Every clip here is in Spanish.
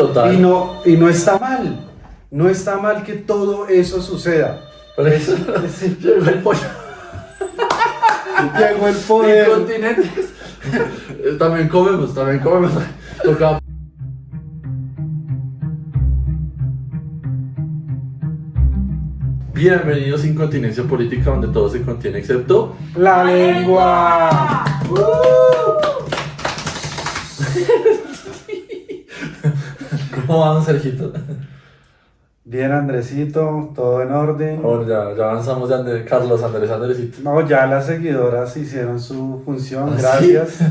Total. Y no está mal. No está mal que todo eso suceda. Por eso llegó el pollo. Llegó el poder. Incontinentes. También comemos. Toca. Bienvenidos a Incontinencia Política, donde todo se contiene excepto La lengua. ¿Cómo vamos, Sergito? Bien, Andresito, todo en orden. Bueno, ya avanzamos de Carlos Andresito. No, ya las seguidoras hicieron su función, ¿Ah, gracias. sí?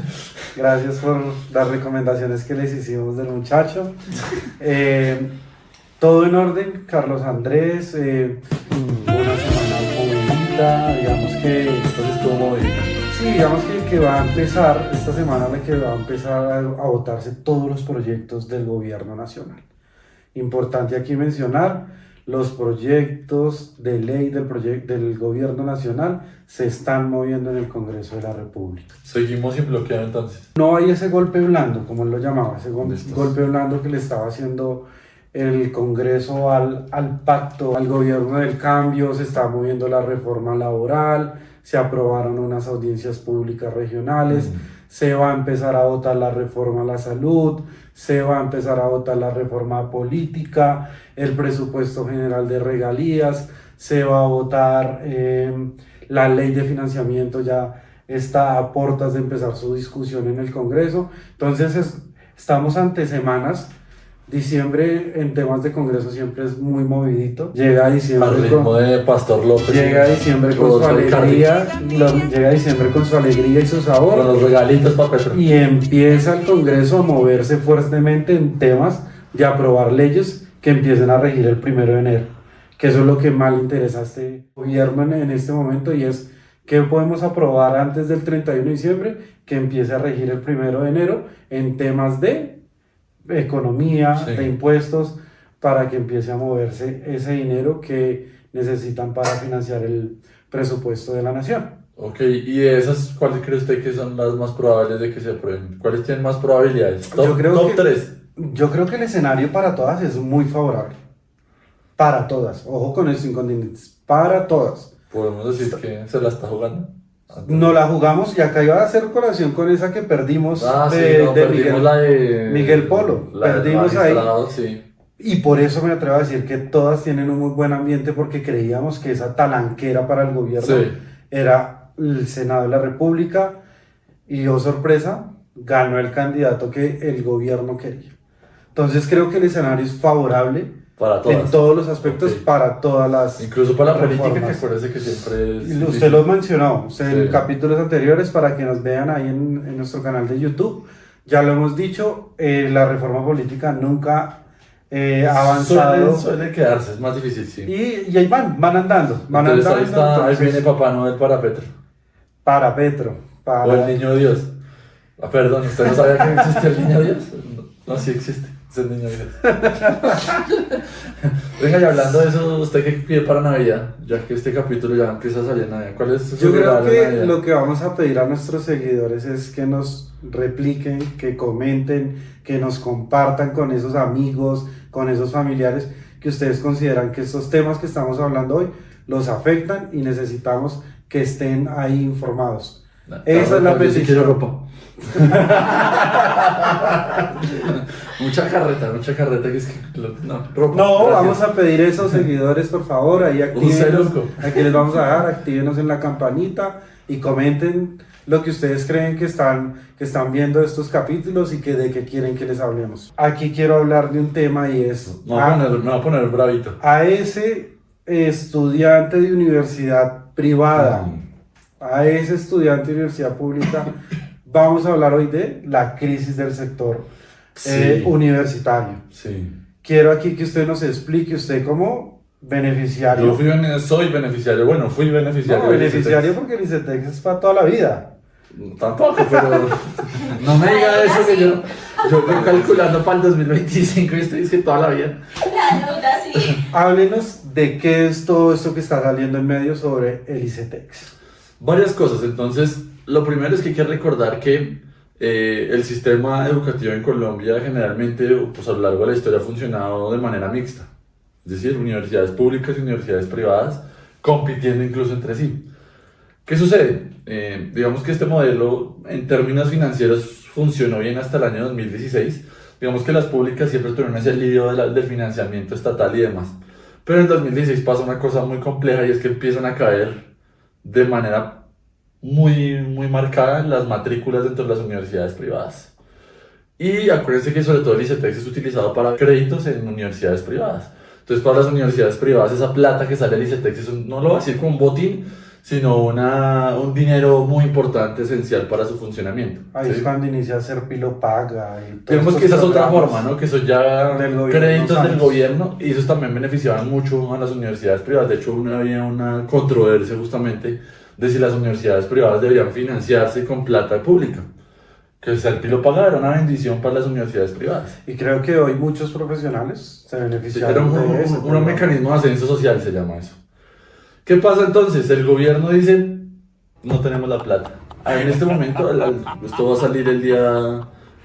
Gracias por las recomendaciones que les hicimos del muchacho. Todo en orden, Carlos Andrés. Una semana movidita, digamos que. Entonces estuvo movidita. Sí, digamos que va a empezar, esta semana la que va a empezar a votarse todos los proyectos del gobierno nacional. Importante aquí mencionar, los proyectos de ley del gobierno nacional se están moviendo en el Congreso de la República. Seguimos sin bloqueo entonces. No hay ese golpe blando, como él lo llamaba, ese Listos. golpe blando que le estaba haciendo el Congreso al pacto, al gobierno del cambio. Se está moviendo la reforma laboral, se aprobaron unas audiencias públicas regionales, se va a empezar a votar la reforma a la salud, se va a empezar a votar la reforma política, el presupuesto general de regalías, se va a votar la ley de financiamiento, ya está a puertas de empezar su discusión en el Congreso. Entonces estamos ante semanas. Diciembre en temas de Congreso siempre es muy movidito. Llega diciembre Al ritmo de Pastor López. Llega diciembre con su alegría, llega diciembre con su alegría y su Con sabor, los regalitos para Petro. y empieza el Congreso a moverse fuertemente en temas de aprobar leyes que empiecen a regir el 1 de enero, que eso es lo que más le interesa a este gobierno en este momento, y es qué podemos aprobar antes del 31 de diciembre que empiece a regir el 1 de enero en temas de economía, Sí. de impuestos, para que empiece a moverse ese dinero que necesitan para financiar el presupuesto de la nación. Ok, y de esas, ¿cuáles cree usted que son las más probables de que se aprueben? ¿Cuáles tienen más probabilidades? Top 3. Yo creo que el escenario para todas es muy favorable. Para todas. Ojo con esto, incontinentes. Para todas. Podemos decir que se la está jugando. No la jugamos, y acá iba a hacer colación con esa que perdimos Perdimos Miguel, la de Miguel Polo. la del Perdimos ahí. magistrado, sí. Y por eso me atrevo a decir que todas tienen un muy buen ambiente, porque creíamos que esa talanquera para el gobierno Sí. era el Senado de la República, y oh sorpresa, ganó el candidato que el gobierno quería. Entonces creo que el escenario es favorable Para todas. en todos los aspectos, Ok. para todas las Incluso para la política, que reformas. acuérdese que siempre es Y difícil. usted lo mencionó en Sí. capítulos anteriores, para que nos vean ahí en nuestro canal de YouTube. Ya lo hemos dicho, la reforma política nunca ha avanzado. Suele quedarse, es más difícil, sí. Y ahí van andando. Entonces ahí está, ahí entonces, viene Papá Noel para Petro. para Petro. Para... O el Niño Dios. Perdón, ¿usted no sabía que existía el Niño Dios? No, sí existe. Es el Niño Dios. Venga, y hablando de eso, ¿usted qué pide para Navidad? Ya que este capítulo ya empieza a salir en Navidad. ¿Cuál es su Yo creo regalo de que Navidad? lo que vamos a pedir a nuestros seguidores es que nos repliquen, que comenten, que nos compartan con esos amigos, con esos familiares que ustedes consideran que estos temas que estamos hablando hoy los afectan, y necesitamos que estén ahí informados. Esa es la Yo sí petición. quiero ropa. mucha carreta que es que no, ropa. No, gracias. vamos a pedir eso, seguidores, por favor, ahí Use actívenos, loco. aquí les vamos a dejar, actívenos en la campanita y comenten lo que ustedes creen que están viendo estos capítulos y que de qué quieren que les hablemos. Aquí quiero hablar de un tema, y es Me voy a poner bravito. a ese estudiante de universidad privada, a ese estudiante de universidad pública. Vamos a hablar hoy de la crisis del sector Sí. universitario. Sí. Quiero aquí que usted nos explique, usted como beneficiario. Yo soy beneficiario, bueno, fui beneficiario. No, del beneficiario porque el ICETEX es para toda la vida. ICETEX. Tampoco, pero no me diga eso, que yo estoy calculando para el 2025 y estoy diciendo toda la vida. La deuda sí. Háblenos de qué es todo esto que está saliendo en medio sobre el ICETEX. Varias cosas, entonces, lo primero es que hay que recordar que el sistema educativo en Colombia generalmente, pues a lo largo de la historia ha funcionado de manera mixta. Es decir, universidades públicas y universidades privadas compitiendo incluso entre sí. ¿Qué sucede? Digamos que este modelo en términos financieros funcionó bien hasta el año 2016. Digamos que las públicas siempre tuvieron ese lío del financiamiento estatal y demás. Pero en 2016 pasa una cosa muy compleja y es que empiezan a caer de manera muy marcada las matrículas dentro de las universidades privadas. Y acuérdense que sobre todo el ICETEX es utilizado para créditos en universidades privadas. Entonces para las universidades privadas esa plata que sale del ICETEX no lo va a decir como un botín, sino un dinero muy importante, esencial para su funcionamiento. Ahí ¿sí? es cuando inicia a ser Pilopaga y todo. Digamos que esa es otra forma, ¿no? Que son ya créditos del años. gobierno y esos también beneficiaban mucho a las universidades privadas. De hecho, había una controversia justamente de si las universidades privadas deberían financiarse con plata pública. Que el Pilopaga era una bendición para las universidades privadas. Y creo que hoy muchos profesionales se Sí, beneficiaron era de eso. un mecanismo de ascenso social, se llama eso. ¿Qué pasa entonces? El gobierno dice, no tenemos la plata. En este momento, esto va a salir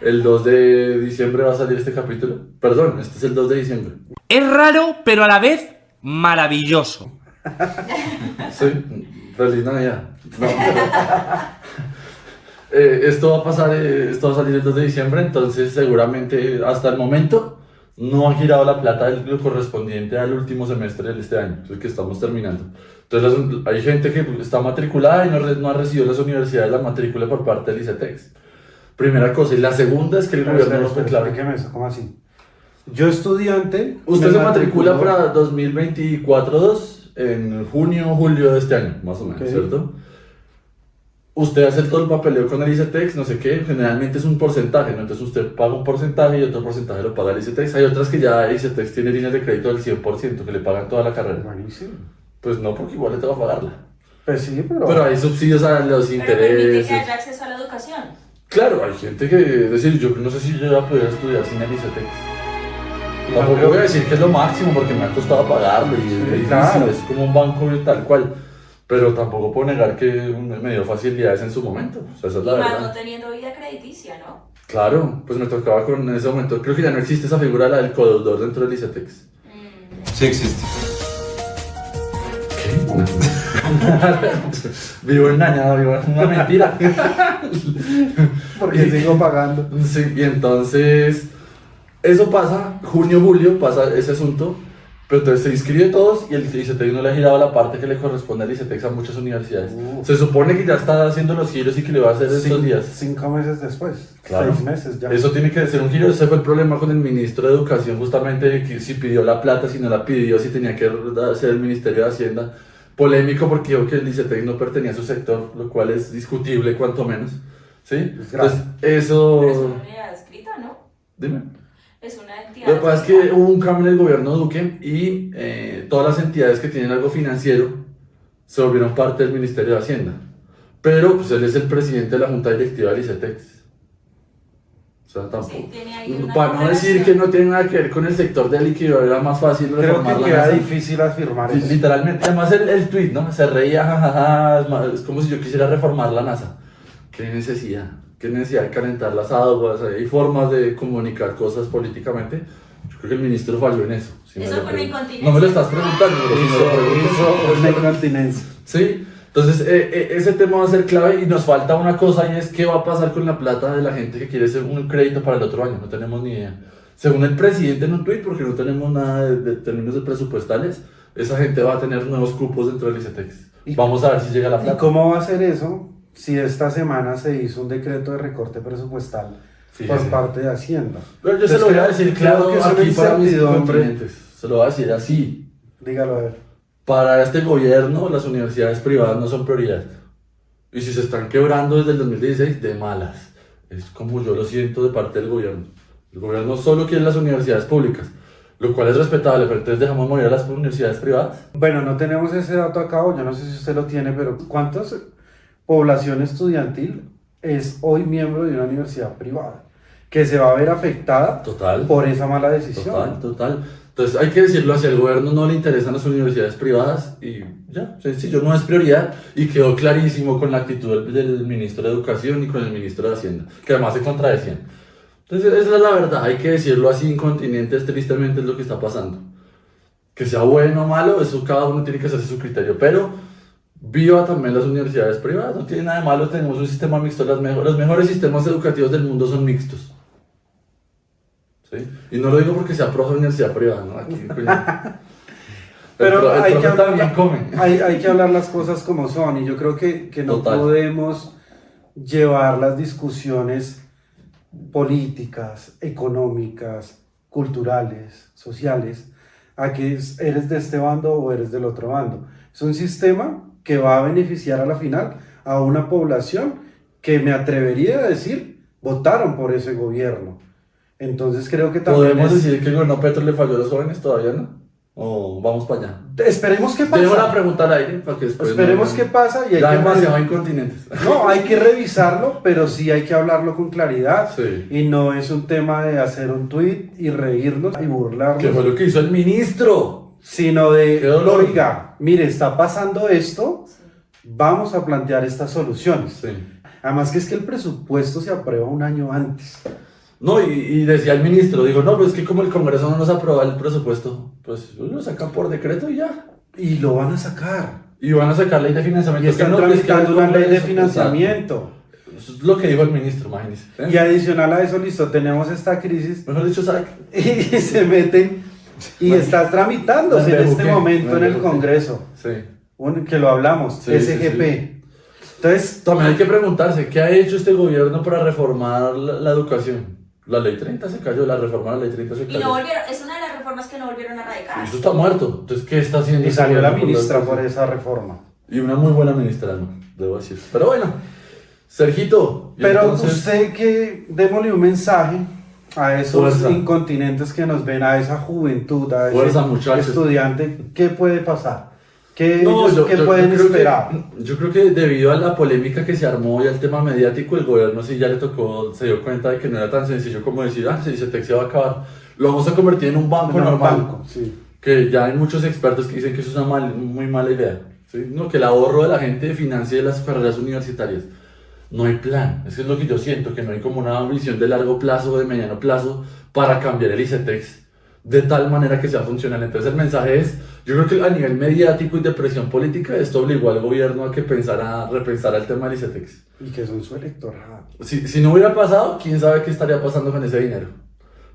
el 2 de diciembre va a salir este capítulo. Perdón, este es el 2 de diciembre. Es raro, pero a la vez maravilloso. Sí, feliz Navidad. No, esto va a pasar, esto va a salir el 2 de diciembre, entonces seguramente hasta el momento no ha girado la plata lo correspondiente al último semestre de este año, el que estamos terminando. Entonces hay gente que está matriculada y no ha recibido las universidades la matrícula por parte del ICETEX. Primera cosa. Y la segunda es que el gobierno no fue claro. Explíqueme eso, ¿cómo así? Yo estudiante... Usted se matricula para 2024-2 en junio o julio de este año, más o menos, Okay. ¿cierto? Usted hace todo el papeleo con el ICETEX, no sé qué, generalmente es un porcentaje, ¿no? Entonces usted paga un porcentaje y otro porcentaje lo paga el ICETEX. Hay otras que ya ICETEX tiene líneas de crédito del 100%, que le pagan toda la carrera. Buenísimo. Pues no, porque igual le tengo que pagarla. Pues sí, pero... Pero hay subsidios a los Pero permite intereses. que haya acceso a la educación. Claro, hay gente que, es decir, yo no sé si yo ya pudiera estudiar sin el ICETEX. Y Tampoco no voy a decir que es lo máximo porque me ha costado pagarlo y es difícil, claro. es como un banco tal cual. Pero tampoco puedo negar que me dio facilidades en su momento. O sea, esa es la Y más no verdad. teniendo vida crediticia, ¿no? Claro, pues me tocaba en ese momento. Creo que ya no existe esa figura la del codeudor dentro del ICETEX. Sí existe. Vivo engañado, vivo en una mentira. Porque sigo pagando. Sí, y entonces eso pasa, junio, julio pasa ese asunto, pero entonces se inscribe todos y el ICETEX no le ha girado la parte que le corresponde al ICETEX a muchas universidades. Se supone que ya está haciendo los giros y que le va a hacer estos días. 5 meses después. Claro. 6 meses ya. Eso tiene que ser un giro. Ese fue el problema con el ministro de Educación, justamente, que si pidió la plata, si no la pidió, si tenía que hacer el Ministerio de Hacienda. Polémico porque dijo que el ICETEX no pertenecía a su sector, lo cual es discutible cuanto menos. ¿Sí? Es grave. Entonces, eso... Pero es una unidad escrita, ¿no? Dime. Es una entidad. Lo que pasa es que hubo un cambio en el gobierno de Duque y todas las entidades que tienen algo financiero se volvieron parte del Ministerio de Hacienda. Pero pues él es el presidente de la Junta Directiva del ICETEX. O sea, tampoco. Sí, tiene ahí una Para no decir correlación. que no tiene nada que ver con el sector de él y que era más fácil Creo reformar que la queda NASA. difícil afirmar Sí, eso. literalmente, además el tweet, ¿no? Se reía, jajaja, es como si yo quisiera reformar la NASA. ¿Qué necesidad? ¿Qué necesidad de calentar las aguas? Hay formas de comunicar cosas políticamente. Yo creo que el ministro falló en eso. Si me Eso lo fue una pregunto. incontinencia. No me lo estás preguntando, pero si me lo preguntas. Eso es la incontinencia. Sí, entonces ese tema va a ser clave y nos falta una cosa y es qué va a pasar con la plata de la gente que quiere hacer un crédito para el otro año. No tenemos ni idea. Según el presidente en un tweet, porque no tenemos nada de términos de presupuestales, esa gente va a tener nuevos cupos dentro del ICETEX. ¿Y- Vamos a ver si llega la ¿Y plata. cómo va a ser eso si esta semana se hizo un decreto de recorte presupuestal por Fíjese. parte de Hacienda? Pero yo se lo voy a decir claro creo que es una aquí para mis incertidumbre. incontinentes. Se lo voy a decir así. Dígalo a ver. Para este gobierno, las universidades privadas no son prioridad. Y si se están quebrando desde el 2016, de malas. Es como yo lo siento de parte del gobierno. El gobierno solo quiere las universidades públicas, lo cual es respetable, pero entonces dejamos morir a las universidades privadas. Bueno, no tenemos ese dato acá, o yo no sé si usted lo tiene, pero ¿cuántas población estudiantil es hoy miembro de una universidad privada que se va a ver afectada Total. por esa mala decisión? Total. Entonces hay que decirlo así, al gobierno no le interesan las universidades privadas y ya, sencillo, no es prioridad y quedó clarísimo con la actitud del ministro de Educación y con el ministro de Hacienda, que además se contradecían. Entonces esa es la verdad, hay que decirlo así, incontinentes, tristemente es lo que está pasando. Que sea bueno o malo, eso cada uno tiene que hacerse su criterio, pero viva también las universidades privadas, no tiene nada de malo, tenemos un sistema mixto, los mejores sistemas educativos del mundo son mixtos. ¿Sí? Y no lo digo porque sea profe de universidad privada, ¿no? Aquí, Pero hay que, también come. hay que hablar las cosas como son y yo creo que no Total. podemos llevar las discusiones políticas, económicas, culturales, sociales, a que eres de este bando o eres del otro bando. Es un sistema que va a beneficiar a la final a una población que me atrevería a decir votaron por ese gobierno. Entonces creo que también ¿Podemos decir que el gobierno Petro le falló a los jóvenes todavía, no? ¿O vamos para allá? Esperemos qué pasa. Dejo la pregunta al aire para que después... Esperemos qué pasa y hay Ya que demasiado incontinentes. No, hay que revisarlo, pero sí hay que hablarlo con claridad. Sí. Y no es un tema de hacer un tweet y reírnos y burlarnos. ¿Qué fue lo que hizo el ministro? Sino de, Qué dolor. oiga, mire, está pasando esto, vamos a plantear estas soluciones. Sí. Además que es que el presupuesto se aprueba un año antes. No, y decía el ministro, digo, no, pues es que como el Congreso no nos aprueba el presupuesto, pues lo sacan por decreto y ya. Y lo van a sacar. Y van a sacar ley de financiamiento. Y están que no, que es que tramitando el una ley de Congreso, financiamiento. Eso es lo que dijo el ministro, imagínense. Y adicional a eso, listo, tenemos esta crisis Mejor dicho, ¿sabe? y se meten y está tramitándose en este momento en el Congreso. Sí. Que lo hablamos, Sí, SGP. sí. Entonces, También hay que preguntarse, ¿qué ha hecho este gobierno para reformar la educación? La ley 30 se cayó, la reforma de la ley 30 se Y cayó. no volvieron, es una de las reformas que no volvieron a radicar. Eso está muerto. Entonces, ¿qué está haciendo? y este salió la gobierno ministra educación? por esa reforma. Y una muy buena ministra, ¿no? Debo decir. Pero bueno, Sergito. y Pero entonces- usted que démosle un mensaje a esos Fuerza. incontinentes que nos ven, a esa juventud, a ese Fuerza, muchachos. estudiante, ¿qué puede pasar? ¿Qué, No, ¿qué pueden creo esperar? yo creo que debido a la polémica que se armó y al tema mediático, el gobierno sí ya le tocó, se dio cuenta de que no era tan sencillo como decir, si ICETEX se va a acabar. Lo vamos a convertir en un banco En un normal. banco, sí. Que ya hay muchos expertos que dicen que eso es una muy mala idea. ¿Sí? No, que el ahorro de la gente financie las carreras universitarias. No hay plan. Eso es lo que yo siento, que no hay como una visión de largo plazo o de mediano plazo para cambiar el ICETEX de tal manera que sea funcional. Entonces el mensaje es, yo creo que a nivel mediático y de presión política esto obligó al gobierno a que repensara el tema del ICETEX. Y que son su electorado. Si no hubiera pasado, quién sabe qué estaría pasando con ese dinero.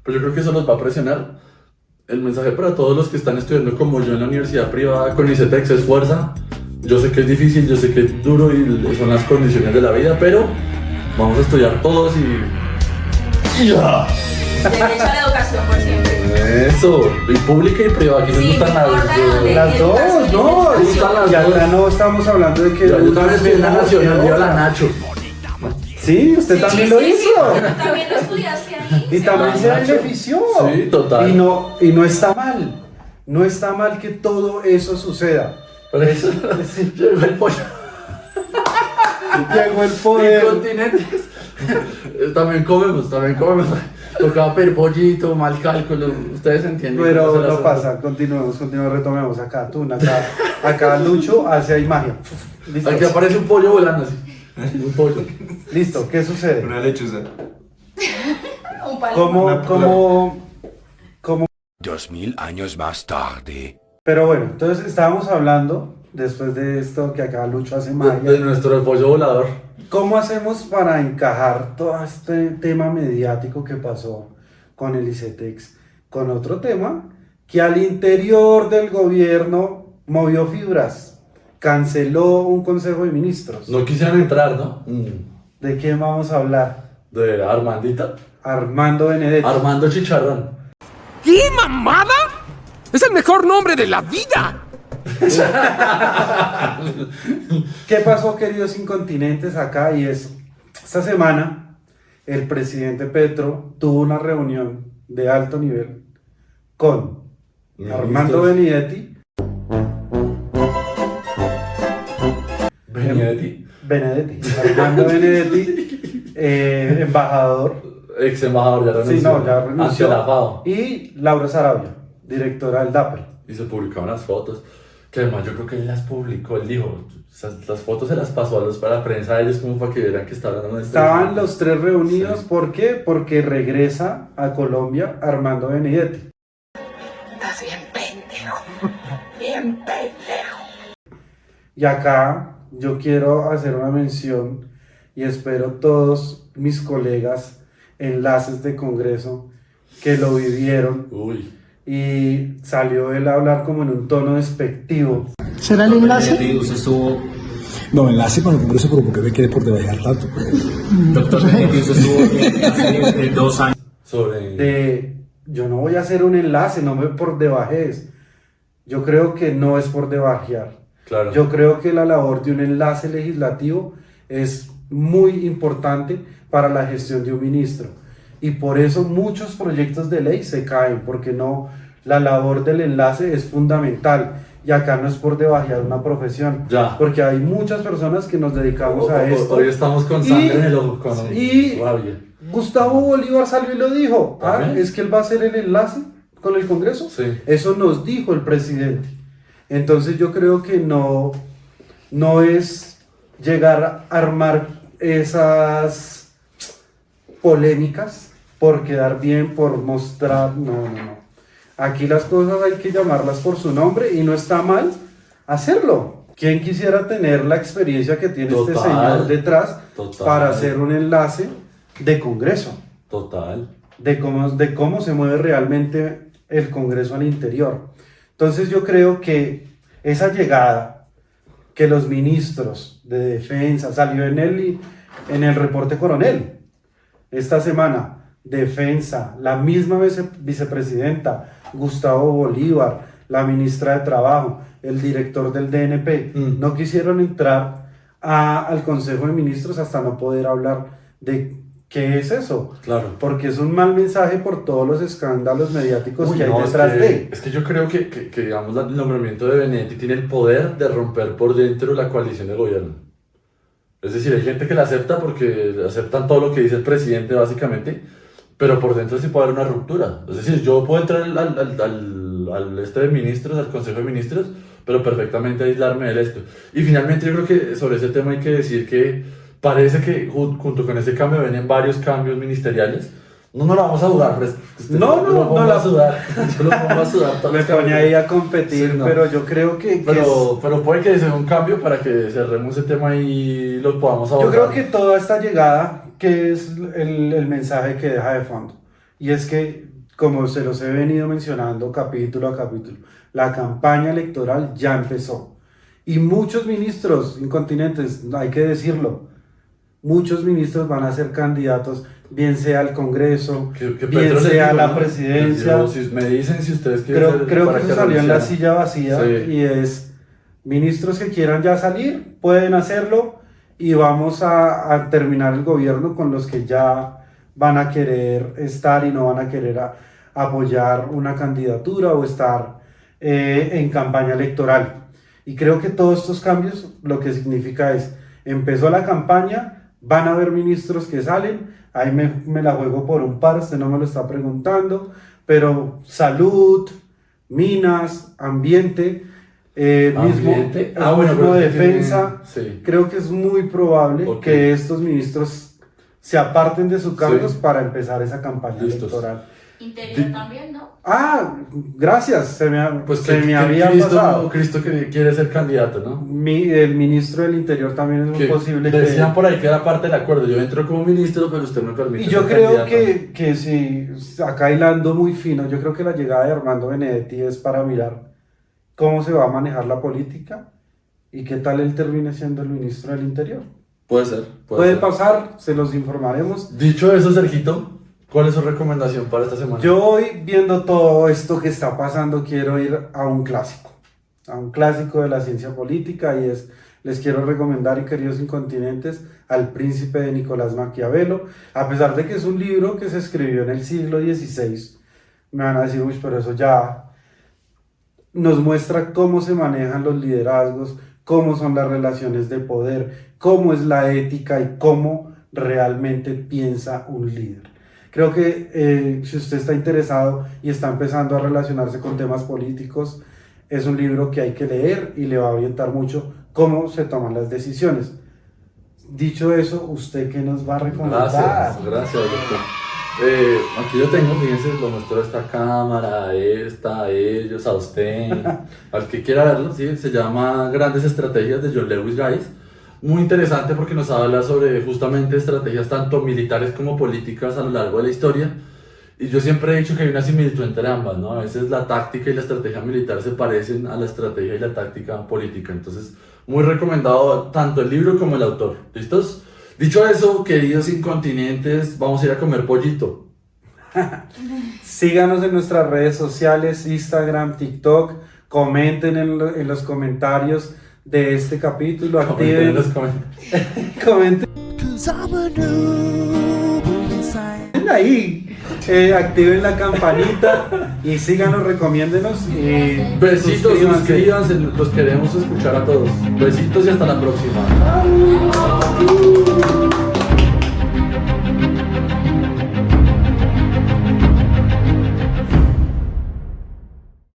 Pero yo creo que eso los va a presionar. El mensaje para todos los que están estudiando como yo en la universidad privada con ICETEX es fuerza. Yo sé que es difícil, yo sé que es duro y son las condiciones de la vida, pero vamos a estudiar todos y... ¡Ya! Derecho a la educación por siempre. Eso, y pública y privada, aquí Sí, nos gustan no importa dónde. Las dos, no, Educación. Gustan las ya, dos. ya no estamos hablando de que... Yo también estudié en la Nacional, viva la Nacho. Sí, usted también lo hizo. También lo estudiaste ahí. Y también se Nacho. benefició. Sí, total. Y no está mal. No está mal que todo eso suceda. Por eso llegó el pollo. Llegó el poder. Incontinentes. También comemos. Tocaba pedir pollito, mal cálculo. Ustedes entienden. Pero cómo se las no pasa, continuemos, retomemos acá, tú, acá Lucho hace ahí magia. Listo. Aquí aparece un pollo volando así. Un pollo. Listo, ¿qué sucede? Una lechuza. Un palo. ¿Cómo? 2000 años más tarde. Pero bueno, entonces estábamos hablando, después de esto que acá Lucho hace De magia, nuestro pollo volador. ¿cómo hacemos para encajar todo este tema mediático que pasó con el ICETEX con otro tema que al interior del gobierno movió fibras, canceló un consejo de ministros? No quisieron entrar, ¿no? ¿De qué vamos a hablar? De Armandita. Armando Benedetti. Armando Chicharrón. ¿Qué mamada? Es el mejor nombre de la vida. ¿Qué pasó, queridos incontinentes, acá? Y es, esta semana el presidente Petro tuvo una reunión de alto nivel con Armando Benedetti, Armando Benedetti, embajador, Ex embajador, ya renunció. sí, no, ya renunció, Ante la FAO. y Laura Sarabia. directora del DAPRE. Y se publicaban las fotos, que además yo creo que él las publicó, él dijo, las fotos se las pasó para la prensa a ellos como para que vieran que estaban hablando de esto. Estaban los tres reunidos, Sí. ¿por qué? Porque regresa a Colombia Armando Benedetti. Estás bien pendejo. Bien pendejo. Y acá yo quiero hacer una mención y espero todos mis colegas enlaces de Congreso que lo vivieron Uy, y salió él a hablar como en un tono despectivo. ¿Será el enlace? Usted estuvo, No, enlace con el Congreso, pero porque me quedé por debajear tanto. doctor Benedetti, usted estuvo hace 2 años. sobre... Yo no voy a hacer un enlace, no me por debajez. Yo creo que no es por debajear. Claro. Yo creo que la labor de un enlace legislativo es muy importante para la gestión de un ministro. Y por eso muchos proyectos de ley se caen, porque no, la labor del enlace es fundamental. Y acá no es por debajear una profesión, Ya. porque hay muchas personas que nos dedicamos a esto. Hoy estamos con sangre en el ojo, con rabia. Gustavo Bolívar salió y lo dijo. ¿También? Es que él va a hacer el enlace con el Congreso. Sí. Eso nos dijo el presidente. Entonces yo creo que no es llegar a armar esas polémicas por quedar bien, por mostrar. No. Aquí las cosas hay que llamarlas por su nombre y no está mal hacerlo. ¿Quién quisiera tener la experiencia que tiene este Total. señor detrás Total. para hacer un enlace de Congreso? Total. De cómo se mueve realmente el Congreso al interior. Entonces yo creo que esa llegada que los ministros de defensa, salió en el reporte coronel esta semana, defensa, la misma vicepresidenta, Gustavo Bolívar, la ministra de Trabajo, el director del DNP, no quisieron entrar al Consejo de Ministros hasta no poder hablar de qué es eso. Claro. Porque es un mal mensaje por todos los escándalos mediáticos que hay no, detrás de. Es que yo creo que digamos, el nombramiento de Benedetti tiene el poder de romper por dentro la coalición de gobierno. Es decir, hay gente que la acepta porque aceptan todo lo que dice el presidente, básicamente, pero por dentro sí puede haber una ruptura. Es decir, yo puedo entrar al este de ministros, al Consejo de Ministros, pero perfectamente aislarme del esto. Y finalmente yo creo que sobre ese tema hay que decir que parece que junto con ese cambio vienen varios cambios ministeriales. No lo vamos a dudar, pero No lo la vamos a sudar. Yo lo pongo a sudar. Me pone ahí a competir, Sí, no. pero yo creo que Pero puede que sea un cambio para que cerremos ese tema y lo podamos abordar. yo creo que toda esta llegada, que es el mensaje que deja de fondo, y es que, como se los he venido mencionando capítulo a capítulo, la campaña electoral ya empezó. Y muchos ministros incontinentes, hay que decirlo, muchos ministros van a ser candidatos, bien sea al Congreso, Que bien Petro les sea a dijo, la ¿no? presidencia. Les dijo, si me dicen si ustedes quieren ser- Creo para que eso salió en la renunciaran. silla vacía, Sí. y es ministros que quieran ya salir, pueden hacerlo, y vamos a terminar el gobierno con los que ya van a querer estar y no van a querer apoyar una candidatura o estar en campaña electoral. Y creo que todos estos cambios lo que significa es, empezó la campaña, van a haber ministros que salen, ahí me la juego por un par, usted no me lo está preguntando, pero salud, minas, ambiente, Ambiente. mismo Pero defensa, sí. creo que es muy probable Ok. que estos ministros se aparten de sus cargos Sí. para empezar esa campaña Listos. electoral. Interior también, ¿no? Ah, gracias, se me había Cristo, pasado. Cristo que quiere ser candidato, ¿no? El ministro del Interior también es muy Que posible decían que... por ahí que era parte del acuerdo. Yo entro como ministro, pero usted me permite. Y yo ser creo candidato. que si, acá hilando muy fino, yo creo que la llegada de Armando Benedetti es para mirar cómo se va a manejar la política y qué tal él termine siendo el ministro del Interior. Puede ser. Puede ser. pasar, se los informaremos. Dicho eso, Sergito, ¿cuál es su recomendación para esta semana? Yo hoy, viendo todo esto que está pasando, quiero ir a un clásico de la ciencia política, y les quiero recomendar, y queridos incontinentes, al Príncipe de Nicolás Maquiavelo. A pesar de que es un libro que se escribió en el siglo XVI, me van a decir, uy, pero eso ya nos muestra cómo se manejan los liderazgos, cómo son las relaciones de poder, cómo es la ética y cómo realmente piensa un líder. Creo que si usted está interesado y está empezando a relacionarse con temas políticos, es un libro que hay que leer y le va a orientar mucho cómo se toman las decisiones. Dicho eso, ¿usted qué nos va a recomendar? Gracias, doctor. Aquí yo tengo, fíjense, lo muestro a esta cámara, a esta, a ellos, a usted, al que quiera verlo, ¿sí? Se llama Grandes Estrategias de John Lewis Guys. Muy interesante porque nos habla sobre justamente estrategias tanto militares como políticas a lo largo de la historia. Y yo siempre he dicho que hay una similitud entre ambas, ¿no? A veces la táctica y la estrategia militar se parecen a la estrategia y la táctica política. Entonces, muy recomendado tanto el libro como el autor. ¿Listos? Dicho eso, queridos incontinentes, vamos a ir a comer pollito. Síganos en nuestras redes sociales, Instagram, TikTok. Comenten en los comentarios de este capítulo. Activen, comenten ahí. Activen la campanita y síganos, recomiéndenos. Besitos, suscríbanse, los queremos escuchar a todos. Besitos y hasta la próxima.